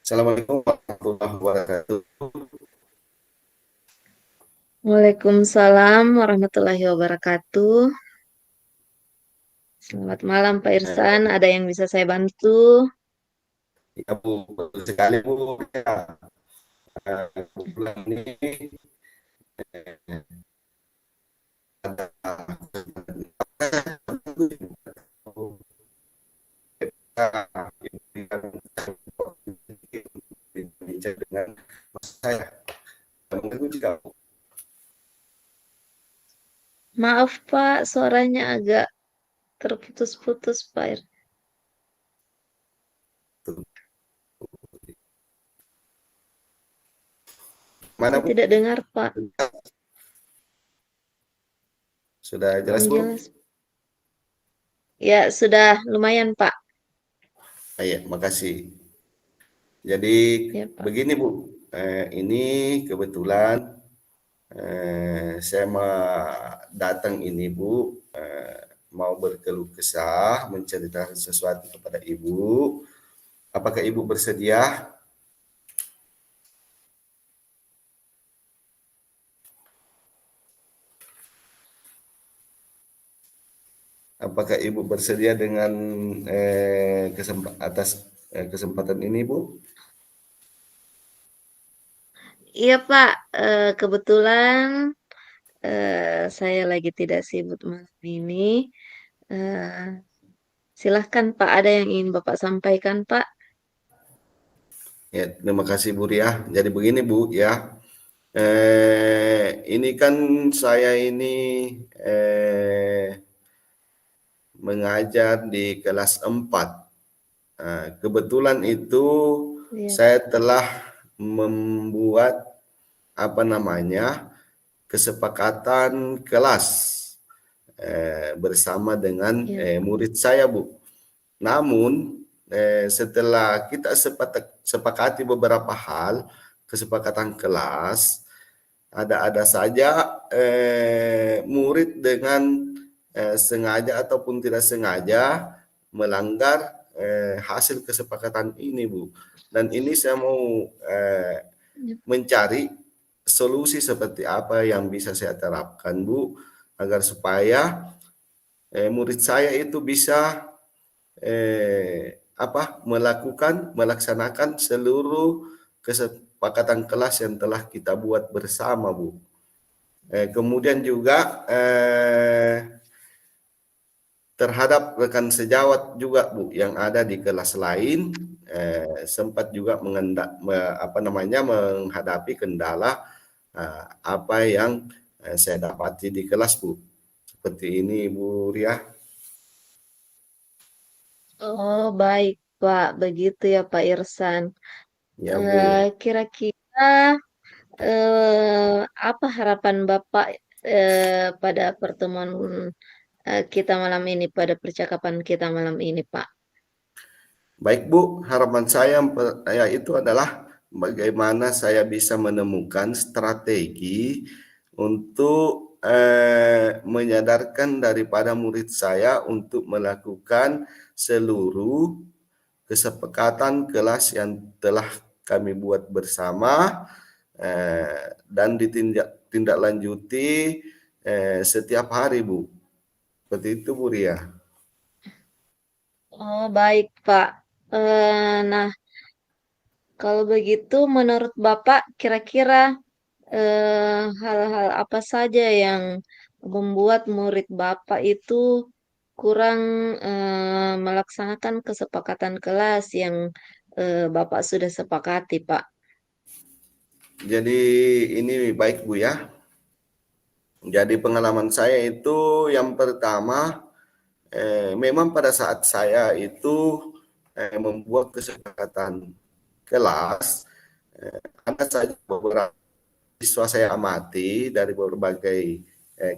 Assalamualaikum warahmatullahi wabarakatuh. Waalaikumsalam warahmatullahi wabarakatuh. Selamat malam Pak Irsan, ada yang bisa saya bantu? Ya Bu, betul sekali Bu. Ya, bulan ini ada bincang dengan saya. Mengganggu juga Bu. Maaf Pak, suaranya agak terputus-putus Pak Irsan. Mana Saya Bu? tidak dengar Pak, Sudah jelas kurang Bu? jelas. Ya sudah lumayan Pak. Iya, makasih. Jadi Ya Pak. begini Bu, ini kebetulan saya mau datang ini Bu, mau berkeluh kesah, menceritakan sesuatu kepada Ibu. Apakah Ibu bersedia? Apakah Ibu bersedia dengan kesempatan ini, Bu? Iya Pak, kebetulan saya lagi tidak sibuk malam ini. Eh, Silahkan Pak, ada yang ingin Bapak sampaikan Pak? Ya, terima kasih Bu Ria. Jadi begini Bu ya, ini kan saya ini mengajar di kelas 4. Kebetulan itu Iya, saya telah membuat apa namanya kesepakatan kelas bersama dengan iya, murid saya Bu. Namun setelah kita sepakati beberapa hal kesepakatan kelas, ada saja murid dengan sengaja ataupun tidak sengaja melanggar hasil kesepakatan ini, Bu. Dan ini saya mau iya. mencari solusi seperti apa yang bisa saya terapkan, Bu, agar supaya murid saya itu bisa melaksanakan seluruh kesepakatan kelas yang telah kita buat bersama, Bu. Kemudian juga terhadap rekan sejawat juga Bu yang ada di kelas lain, sempat juga menghadapi kendala apa yang saya dapati di kelas Bu. Seperti ini Bu Ria. Oh, baik, Pak. Begitu ya, Pak Irsan. Ya Bu. Kira-kira apa harapan Bapak pada pertemuan kita malam ini, pada percakapan kita malam ini, Pak? Baik Bu, harapan saya ya itu adalah bagaimana saya bisa menemukan strategi untuk menyadarkan daripada murid saya untuk melakukan seluruh kesepakatan kelas yang telah kami buat bersama dan ditindaklanjuti setiap hari Bu. Seperti itu Bu Ria. Oh, baik, Pak. Nah, kalau begitu, menurut Bapak, kira-kira hal-hal apa saja yang membuat murid Bapak itu kurang melaksanakan kesepakatan kelas yang Bapak sudah sepakati, Pak? Jadi ini baik Bu ya. Jadi pengalaman saya itu yang pertama, memang pada saat saya itu membuat kesepakatan kelas, ada saja beberapa siswa saya amati dari berbagai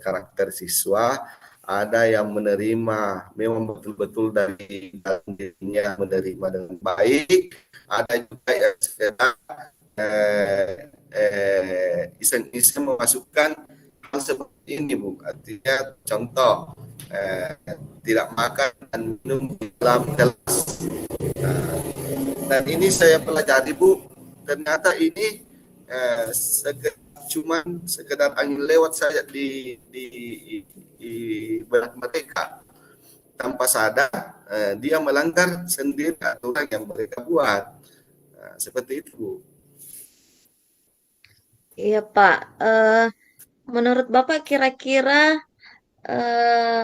karakter siswa, ada yang menerima memang betul-betul dari dalam dirinya menerima dengan baik, ada juga yang sekedar iseng-iseng memasukkan hal seperti ini Bu. Artinya contoh tidak makan dan minum di dalam kelas. Dan ini saya pelajari Bu, ternyata ini cuman sekedar angin lewat saja di benak mereka tanpa sadar dia melanggar sendiri aturan yang mereka buat. Seperti itu Bu. Iya Pak. Menurut Bapak kira-kira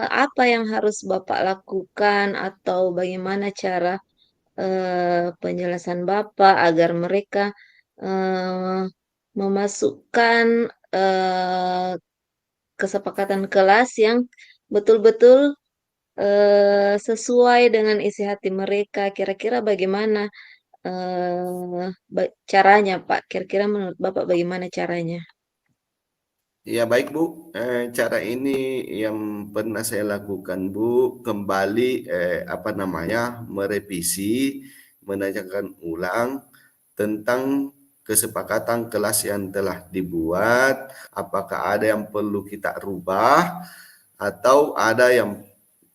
apa yang harus Bapak lakukan atau bagaimana cara penjelasan Bapak agar mereka eh, memasukkan eh, kesepakatan kelas yang betul-betul sesuai dengan isi hati mereka. Kira-kira bagaimana caranya, Pak? Kira-kira menurut Bapak bagaimana caranya? Ya baik Bu, cara ini yang pernah saya lakukan Bu, kembali merevisi, menanyakan ulang tentang kesepakatan kelas yang telah dibuat, apakah ada yang perlu kita rubah atau ada yang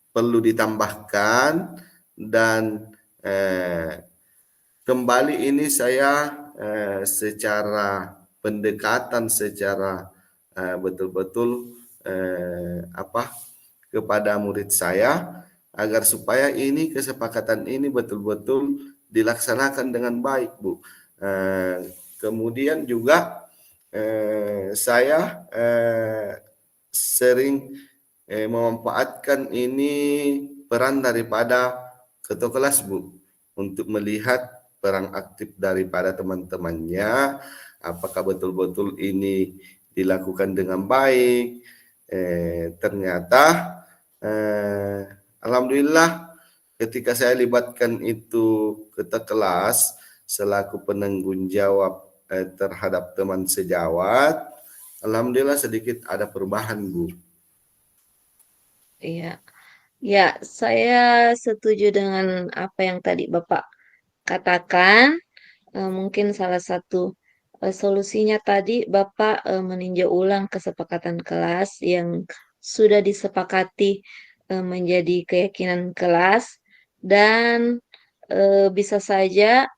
perlu ditambahkan, dan eh, kembali ini saya secara pendekatan secara betul-betul kepada murid saya agar supaya ini kesepakatan ini betul-betul dilaksanakan dengan baik, Bu. Kemudian juga saya sering memanfaatkan ini peran daripada ketua kelas, Bu, untuk melihat peran aktif daripada teman-temannya, apakah betul-betul ini dilakukan dengan baik. Ternyata alhamdulillah ketika saya libatkan itu ketua kelas selaku penanggung jawab terhadap teman sejawat, alhamdulillah sedikit ada perubahan, Bu. Iya, ya, saya setuju dengan apa yang tadi Bapak katakan. Mungkin salah satu solusinya tadi Bapak meninjau ulang kesepakatan kelas yang sudah disepakati menjadi keyakinan kelas dan bisa saja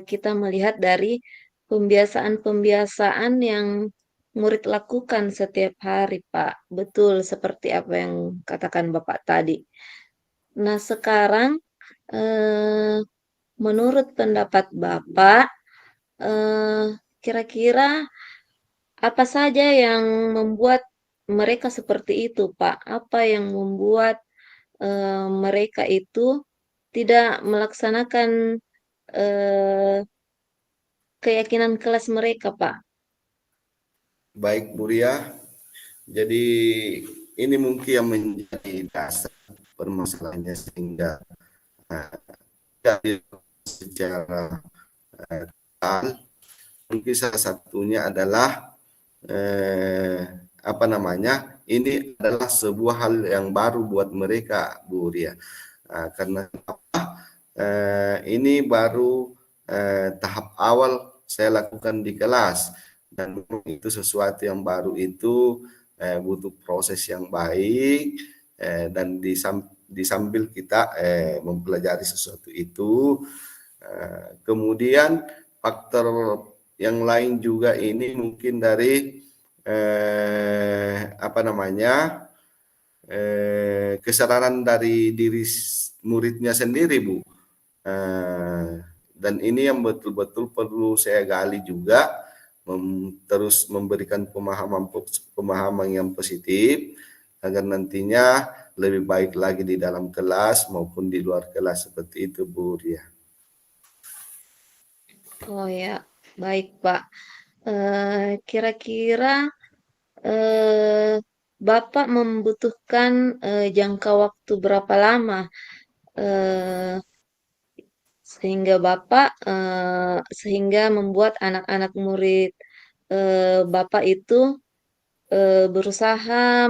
kita melihat dari pembiasaan-pembiasaan yang murid lakukan setiap hari, Pak. Betul seperti apa yang katakan Bapak tadi. Nah, sekarang eh, menurut pendapat Bapak, eh, kira-kira apa saja yang membuat mereka seperti itu, Pak? Apa yang membuat mereka itu tidak melaksanakan eh, keyakinan kelas mereka, Pak? Baik, Bu Ria. Jadi ini mungkin yang menjadi dasar permasalahannya sehingga dari secara total, mungkin salah satunya adalah eh, ini adalah sebuah hal yang baru buat mereka, Bu Ria. Karena ini baru tahap awal saya lakukan di kelas, dan itu sesuatu yang baru itu butuh proses yang baik, dan disambil kita mempelajari sesuatu itu. Kemudian faktor yang lain juga ini mungkin dari kesadaran dari diri muridnya sendiri, Bu. Dan ini yang betul-betul perlu saya gali juga, terus memberikan pemahaman yang positif agar nantinya lebih baik lagi di dalam kelas maupun di luar kelas, seperti itu, Bu Ria. Oh ya, baik, Pak. Kira-kira eh, Bapak membutuhkan jangka waktu berapa lama eh, sehingga membuat anak-anak murid Bapak itu berusaha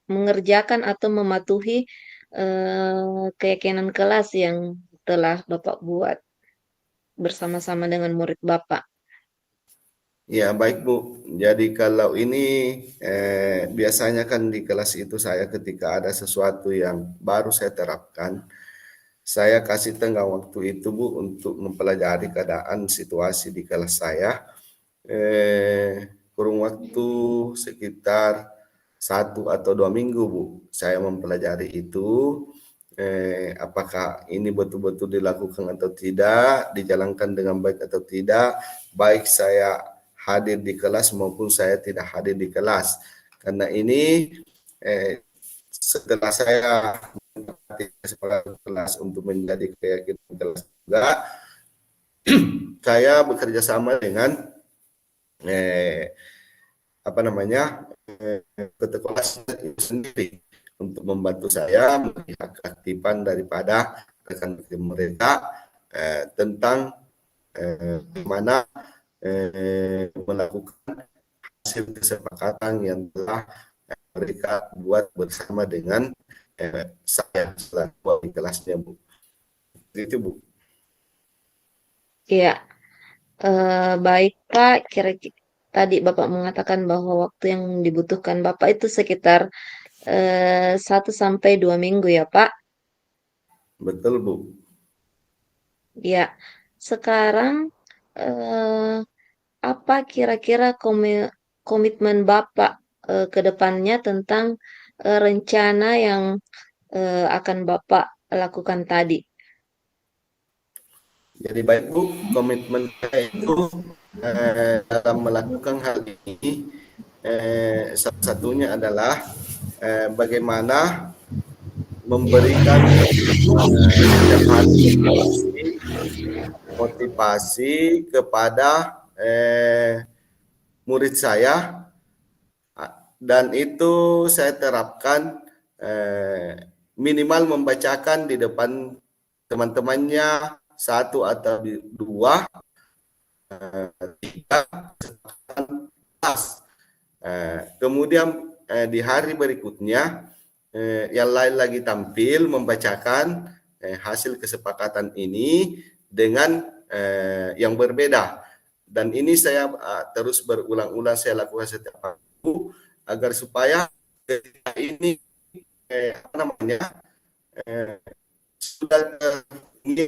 mengerjakan atau mematuhi keyakinan kelas yang telah Bapak buat bersama-sama dengan murid Bapak. Ya, baik Bu. Jadi kalau ini biasanya kan di kelas itu saya ketika ada sesuatu yang baru saya terapkan, saya kasih tenggang waktu itu Bu untuk mempelajari keadaan situasi di kelas saya. Kurun waktu sekitar 1 atau 2 minggu Bu, saya mempelajari itu. Apakah ini betul-betul dilakukan atau tidak, dijalankan dengan baik atau tidak, baik saya hadir di kelas maupun saya tidak hadir di kelas. Karena ini setelah saya mendapati kesepakatan kelas untuk menjadi keyakinan kelas juga, saya bekerja sama dengan apa namanya ketua kelas itu sendiri untuk membantu saya melihat keaktifan daripada rekan-rekan mereka tentang bagaimana melakukan hasil kesepakatan yang telah mereka buat bersama dengan saya selaku di kelasnya Bu. Itu Bu. Iya, baik Pak. Kira-kira tadi Bapak mengatakan bahwa waktu yang dibutuhkan Bapak itu sekitar 1 sampai 2 minggu ya Pak. Betul Bu. Ya, sekarang eh, apa kira-kira komitmen Bapak ke depannya tentang rencana yang akan Bapak lakukan tadi? Jadi baik Bu, komitmen saya itu dalam melakukan hal ini salah satunya adalah bagaimana memberikan setiap hari motivasi kepada murid saya, dan itu saya terapkan minimal membacakan di depan teman-temannya 1 atau 2, 3 kelas. Kemudian di hari berikutnya yang lain lagi tampil membacakan hasil kesepakatan ini dengan yang berbeda, dan ini saya terus berulang-ulang saya lakukan setiap waktu agar supaya ketika ini apa namanya sudah di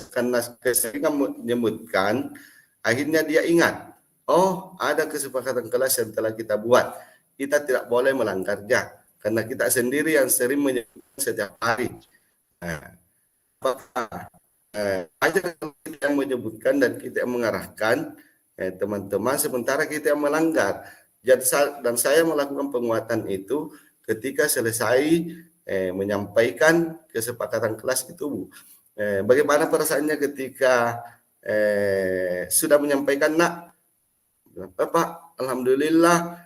karena keseringan menyebutkan, akhirnya dia ingat, oh ada kesepakatan kelas yang telah kita buat, kita tidak boleh melanggarnya karena kita sendiri yang sering menyebutkan setiap hari. Nah, aja kalau kita yang menyebutkan dan kita yang mengarahkan teman-teman, sementara kita yang melanggar. Dan saya melakukan penguatan itu ketika selesai menyampaikan kesepakatan kelas itu Bu. Bagaimana perasaannya ketika sudah menyampaikan, Nak, Bapak, Alhamdulillah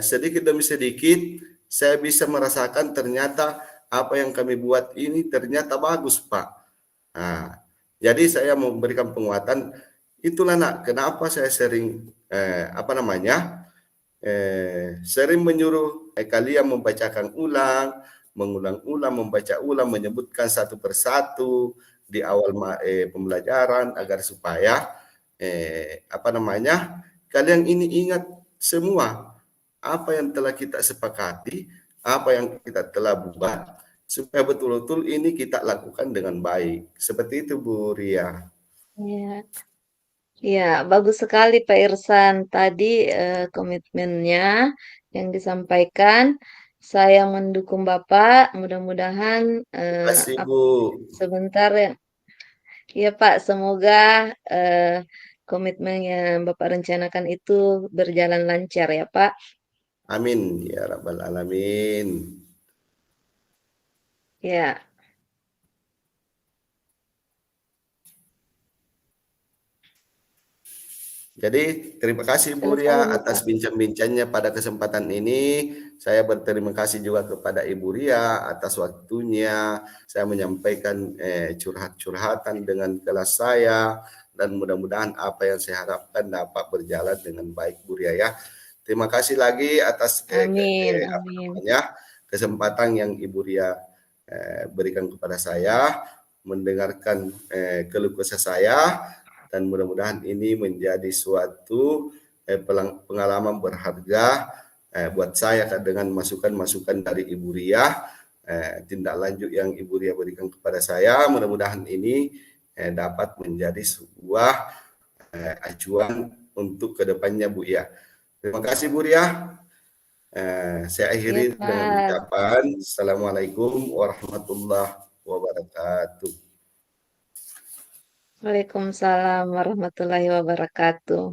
sedikit demi sedikit saya bisa merasakan ternyata apa yang kami buat ini ternyata bagus Pak. Nah, jadi saya memberikan penguatan, itulah Nak, kenapa saya sering sering menyuruh kalian membacakan ulang, mengulang-ulang, membaca ulang, menyebutkan satu persatu di awal pembelajaran agar supaya kalian ini ingat semua apa yang telah kita sepakati, apa yang kita telah buat, supaya betul-betul ini kita lakukan dengan baik. Seperti itu Bu Ria. Ya, ya, bagus sekali Pak Irsan. Tadi komitmennya yang disampaikan, saya mendukung Bapak. Mudah-mudahan Terima kasih Bu. sebentar ya. Iya Pak, semoga eh, komitmen yang Bapak rencanakan itu berjalan lancar ya Pak. Amin ya Rabbal Alamin. Ya, Jadi terima kasih Bu selesai Ria ini atas Pak. bincang-bincangnya pada kesempatan ini. Saya berterima kasih juga kepada Ibu Ria atas waktunya. Saya menyampaikan curhat-curhatan dengan kelas saya, dan mudah-mudahan apa yang saya harapkan dapat berjalan dengan baik Bu Ria ya. Terima kasih lagi atas Amin, amin. kesempatan yang Ibu Ria berikan kepada saya, mendengarkan keluh kesah saya, dan mudah-mudahan ini menjadi suatu pengalaman berharga buat saya dengan masukan-masukan dari Ibu Ria tindak lanjut yang Ibu Ria berikan kepada saya. Mudah-mudahan ini dapat menjadi sebuah acuan untuk kedepannya, Bu ya. Terima kasih Bu Ria. Saya Iya, akhiri dengan Pak. ucapan Assalamualaikum warahmatullahi wabarakatuh. Waalaikumsalam warahmatullahi wabarakatuh.